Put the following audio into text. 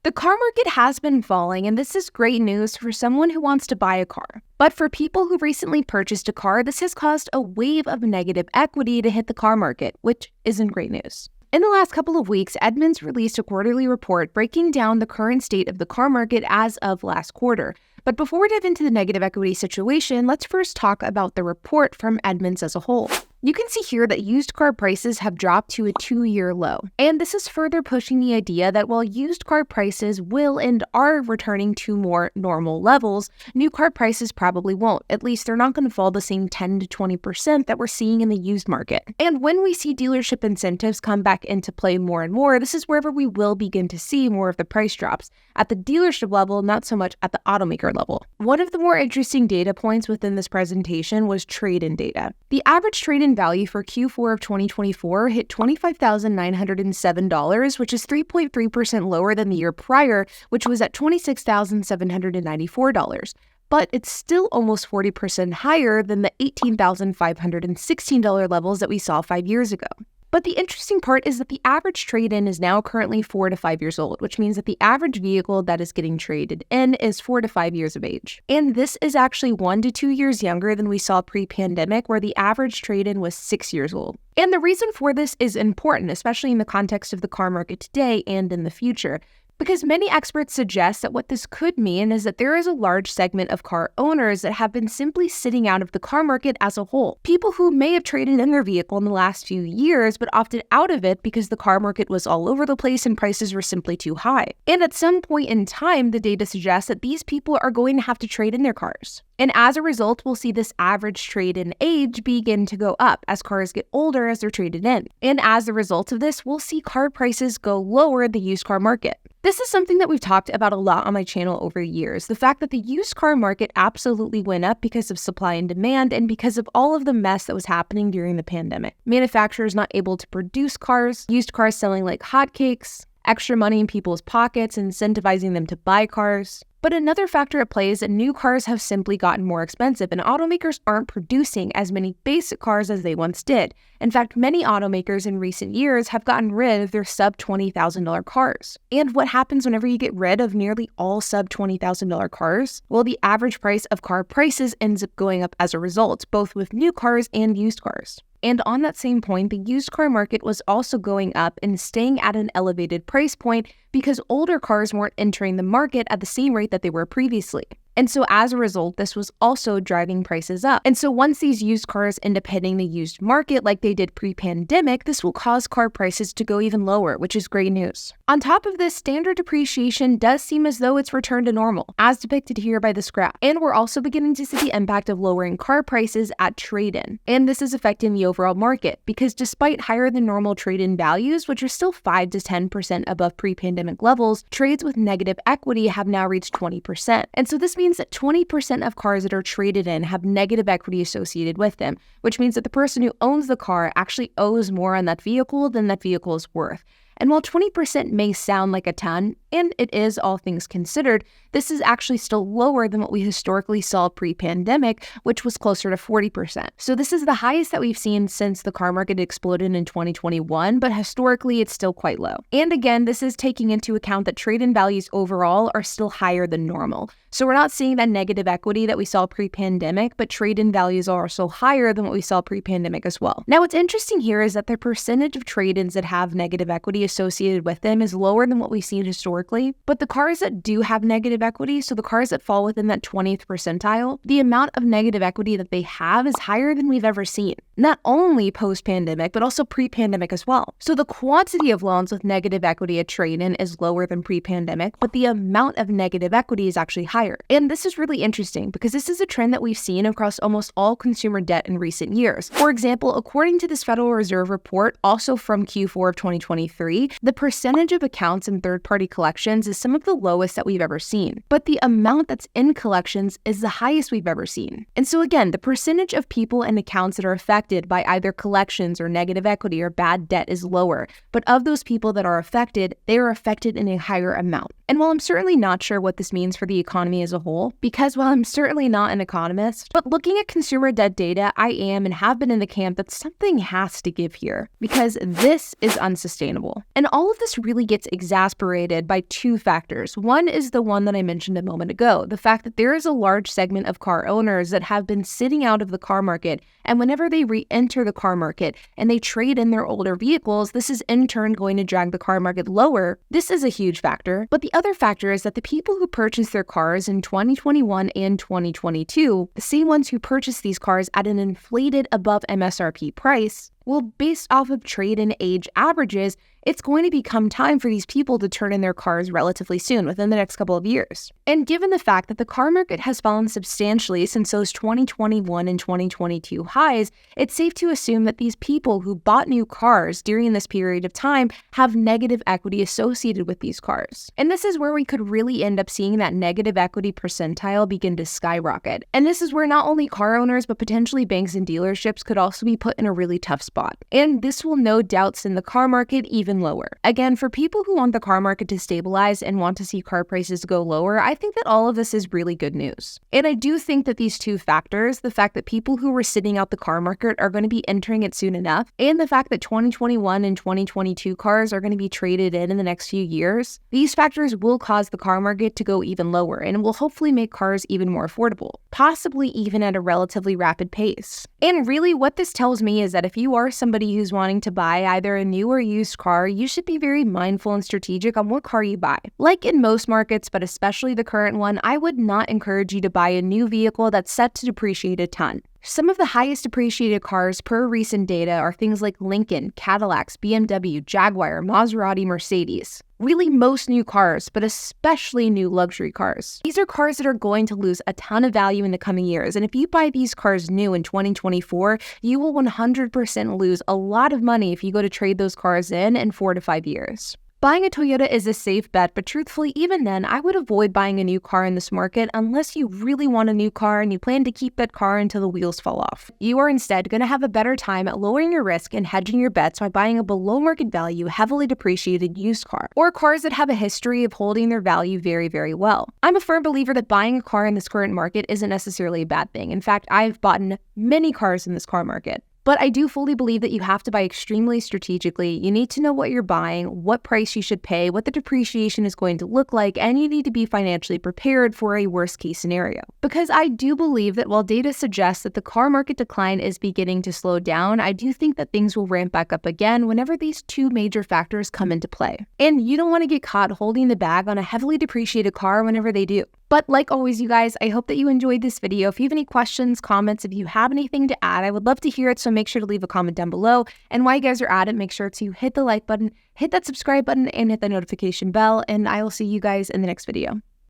The car market has been falling, and this is great news for someone who wants to buy a car. But for people who recently purchased a car, this has caused a wave of negative equity to hit the car market, which isn't great news. In the last couple of weeks, Edmunds released a quarterly report breaking down the current state of the car market as of last quarter. But before we dive into the negative equity situation, let's first talk about the report from Edmunds as a whole. You can see here that used car prices have dropped to a 2-year low. And this is further pushing the idea that while used car prices will and are returning to more normal levels, new car prices probably won't. At least they're not going to fall the same 10 to 20% that we're seeing in the used market. And when we see dealership incentives come back into play more and more, this is wherever we will begin to see more of the price drops. At the dealership level, not so much at the automaker level. One of the more interesting data points within this presentation was trade-in data. The average trade-in value for Q4 of 2024 hit $25,907, which is 3.3% lower than the year prior, which was at $26,794. But it's still almost 40% higher than the $18,516 levels that we saw 5 years ago. But the interesting part is that the average trade-in is now currently 4 to 5 years old, which means that the average vehicle that is getting traded in is 4 to 5 years of age. And this is actually 1 to 2 years younger than we saw pre-pandemic, where the average trade-in was 6 years old. And the reason for this is important, especially in the context of the car market today and in the future, because many experts suggest that what this could mean is that there is a large segment of car owners that have been simply sitting out of the car market as a whole. People who may have traded in their vehicle in the last few years but opted out of it because the car market was all over the place and prices were simply too high. And at some point in time, the data suggests that these people are going to have to trade in their cars. And as a result, we'll see this average trade-in age begin to go up as cars get older as they're traded in. And as a result of this, we'll see car prices go lower in the used car market. This is something that we've talked about a lot on my channel over years. The fact that the used car market absolutely went up because of supply and demand and because of all of the mess that was happening during the pandemic. Manufacturers not able to produce cars, used cars selling like hotcakes, extra money in people's pockets, incentivizing them to buy cars. But another factor at play is that new cars have simply gotten more expensive, and automakers aren't producing as many basic cars as they once did. In fact, many automakers in recent years have gotten rid of their sub-$20,000 cars. And what happens whenever you get rid of nearly all sub-$20,000 cars? Well, the average price of car prices ends up going up as a result, both with new cars and used cars. And on that same point, the used car market was also going up and staying at an elevated price point because older cars weren't entering the market at the same rate that they were previously. And so as a result, this was also driving prices up. And so once these used cars end up hitting the used market like they did pre-pandemic, this will cause car prices to go even lower, which is great news. On top of this, standard depreciation does seem as though it's returned to normal, as depicted here by this graph. And we're also beginning to see the impact of lowering car prices at trade-in. And this is affecting the overall market because despite higher than normal trade-in values, which are still 5 to 10% above pre-pandemic levels, trades with negative equity have now reached 20%. And so this means that 20% of cars that are traded in have negative equity associated with them, which means that the person who owns the car actually owes more on that vehicle than that vehicle is worth. And while 20% may sound like a ton, and it is all things considered, this is actually still lower than what we historically saw pre-pandemic, which was closer to 40%. So this is the highest that we've seen since the car market exploded in 2021, but historically it's still quite low. And again, this is taking into account that trade-in values overall are still higher than normal. So we're not seeing that negative equity that we saw pre-pandemic, but trade-in values are also higher than what we saw pre-pandemic as well. Now, what's interesting here is that the percentage of trade-ins that have negative equity associated with them is lower than what we've seen historically, but the cars that do have negative equity, so the cars that fall within that 20th percentile, the amount of negative equity that they have is higher than we've ever seen, not only post-pandemic, but also pre-pandemic as well. So the quantity of loans with negative equity at trade-in is lower than pre-pandemic, but the amount of negative equity is actually higher. And this is really interesting because this is a trend that we've seen across almost all consumer debt in recent years. For example, according to this Federal Reserve report, also from Q4 of 2023, the percentage of accounts in third-party collections is some of the lowest that we've ever seen, but the amount that's in collections is the highest we've ever seen. And so again, the percentage of people and accounts that are affected by either collections or negative equity or bad debt is lower, but of those people that are affected, they are affected in a higher amount. And while I'm certainly not sure what this means for the economy as a whole, because while I'm certainly not an economist, but looking at consumer debt data, I am and have been in the camp that something has to give here, because this is unsustainable. And all of this really gets exasperated by two factors. One is the one that I mentioned a moment ago, the fact that there is a large segment of car owners that have been sitting out of the car market, and whenever they re-enter the car market and they trade in their older vehicles, this is in turn going to drag the car market lower. This is a huge factor. But the other factor is that the people who purchased their cars in 2021 and 2022, the same ones who purchased these cars at an inflated above MSRP price, well, based off of trade-in age averages, it's going to become time for these people to turn in their cars relatively soon, within the next couple of years. And given the fact that the car market has fallen substantially since those 2021 and 2022 highs, it's safe to assume that these people who bought new cars during this period of time have negative equity associated with these cars. And this is where we could really end up seeing that negative equity percentile begin to skyrocket. And this is where not only car owners, but potentially banks and dealerships could also be put in a really tough spot. And this will no doubt send the car market even lower. Again, for people who want the car market to stabilize and want to see car prices go lower, I think that all of this is really good news. And I do think that these two factors, the fact that people who were sitting out the car market are going to be entering it soon enough, and the fact that 2021 and 2022 cars are going to be traded in the next few years, these factors will cause the car market to go even lower and will hopefully make cars even more affordable, possibly even at a relatively rapid pace. And really what this tells me is that if you are somebody who's wanting to buy either a new or used car, you should be very mindful and strategic on what car you buy. Like in most markets, but especially the current one, I would not encourage you to buy a new vehicle that's set to depreciate a ton. Some of the highest appreciated cars per recent data are things like Lincoln, Cadillacs, BMW, Jaguar, Maserati, Mercedes. Really most new cars, but especially new luxury cars. These are cars that are going to lose a ton of value in the coming years, and if you buy these cars new in 2024, you will 100% lose a lot of money if you go to trade those cars in 4 to 5 years. Buying a Toyota is a safe bet, but truthfully, even then, I would avoid buying a new car in this market unless you really want a new car and you plan to keep that car until the wheels fall off. You are instead going to have a better time at lowering your risk and hedging your bets by buying a below market value, heavily depreciated used car, or cars that have a history of holding their value very, very well. I'm a firm believer that buying a car in this current market isn't necessarily a bad thing. In fact, I've bought many cars in this car market. But I do fully believe that you have to buy extremely strategically. You need to know what you're buying, what price you should pay, what the depreciation is going to look like, and you need to be financially prepared for a worst case scenario. Because I do believe that while data suggests that the car market decline is beginning to slow down, I do think that things will ramp back up again whenever these two major factors come into play. And you don't want to get caught holding the bag on a heavily depreciated car whenever they do. But like always, you guys, I hope that you enjoyed this video. If you have any questions, comments, if you have anything to add, I would love to hear it. So make sure to leave a comment down below. And while you guys are at it, make sure to hit the like button, hit that subscribe button, and hit the notification bell. And I will see you guys in the next video.